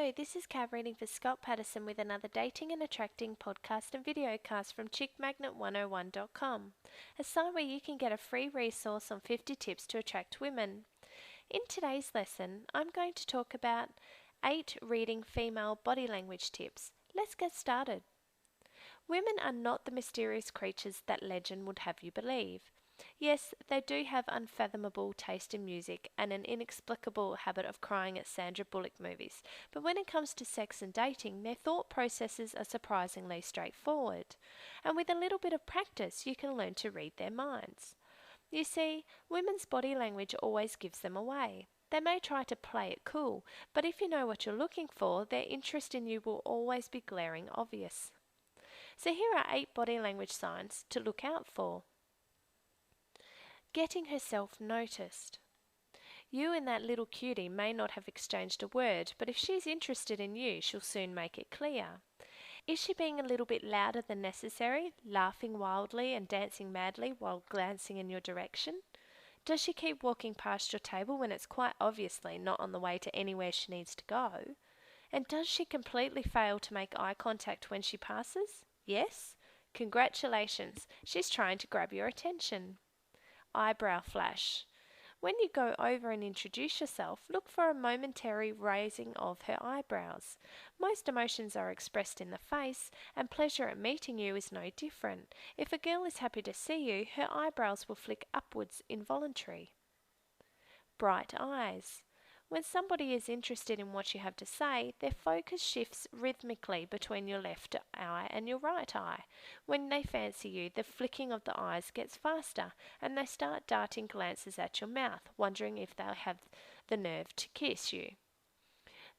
Hello, this is Cav reading for Scott Patterson with another dating and attracting podcast and videocast from chickmagnet101.com, a site where you can get a free resource on 50 tips to attract women. In today's lesson, I'm going to talk about 8 reading female body language tips. Let's get started. Women are not the mysterious creatures that legend would have you believe. Yes, they do have unfathomable taste in music and an inexplicable habit of crying at Sandra Bullock movies, but when it comes to sex and dating, their thought processes are surprisingly straightforward. And with a little bit of practice, you can learn to read their minds. You see, women's body language always gives them away. They may try to play it cool, but if you know what you're looking for, their interest in you will always be glaring obvious. So here are 8 body language signs to look out for. Getting herself noticed. You and that little cutie may not have exchanged a word, but if she's interested in you, she'll soon make it clear. Is she being a little bit louder than necessary, laughing wildly and dancing madly while glancing in your direction? Does she keep walking past your table when it's quite obviously not on the way to anywhere she needs to go? And does she completely fail to make eye contact when she passes? Yes? Congratulations, she's trying to grab your attention. Eyebrow flash. When you go over and introduce yourself, look for a momentary raising of her eyebrows. Most emotions are expressed in the face, and pleasure at meeting you is no different. If a girl is happy to see you, her eyebrows will flick upwards involuntary. Bright eyes. When somebody is interested in what you have to say, their focus shifts rhythmically between your left eye and your right eye. When they fancy you, the flicking of the eyes gets faster, and they start darting glances at your mouth, wondering if they'll have the nerve to kiss you.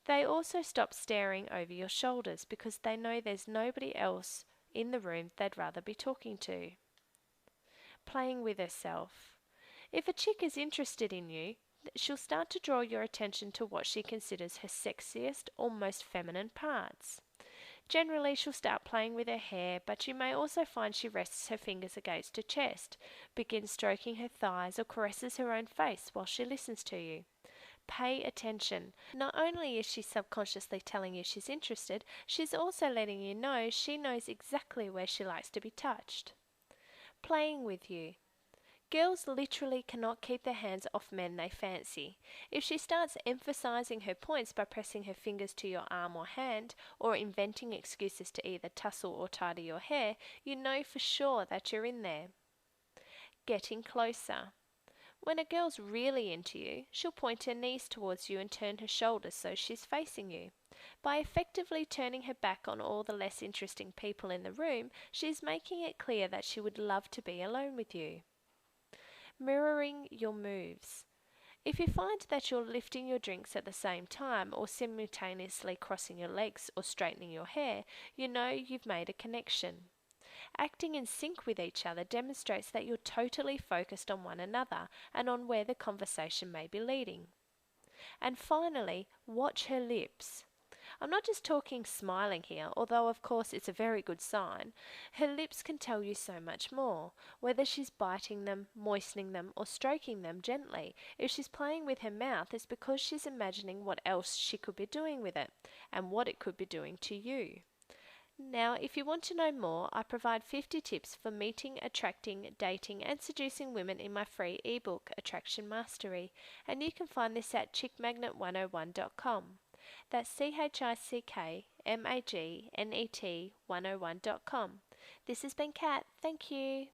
They also stop staring over your shoulders because they know there's nobody else in the room they'd rather be talking to. Playing with herself. If a chick is interested in you, she'll start to draw your attention to what she considers her sexiest or most feminine parts. Generally, she'll start playing with her hair, but you may also find she rests her fingers against her chest, begins stroking her thighs, or caresses her own face while she listens to you. Pay attention. Not only is she subconsciously telling you she's interested, she's also letting you know she knows exactly where she likes to be touched. Playing with you. Girls literally cannot keep their hands off men they fancy. If she starts emphasizing her points by pressing her fingers to your arm or hand, or inventing excuses to either tussle or tidy your hair, you know for sure that you're in there. Getting closer. When a girl's really into you, she'll point her knees towards you and turn her shoulders so she's facing you. By effectively turning her back on all the less interesting people in the room, she's making it clear that she would love to be alone with you. Mirroring your moves. If you find that you're lifting your drinks at the same time or simultaneously crossing your legs or straightening your hair, you know you've made a connection. Acting in sync with each other demonstrates that you're totally focused on one another and on where the conversation may be leading. And finally, watch her lips. I'm not just talking smiling here, although of course it's a very good sign. Her lips can tell you so much more, whether she's biting them, moistening them, or stroking them gently. If she's playing with her mouth, it's because she's imagining what else she could be doing with it, and what it could be doing to you. Now, if you want to know more, I provide 50 tips for meeting, attracting, dating, and seducing women in my free ebook, Attraction Mastery, and you can find this at chickmagnet101.com. That's ChickMagnet101.com. This has been Kat. Thank you.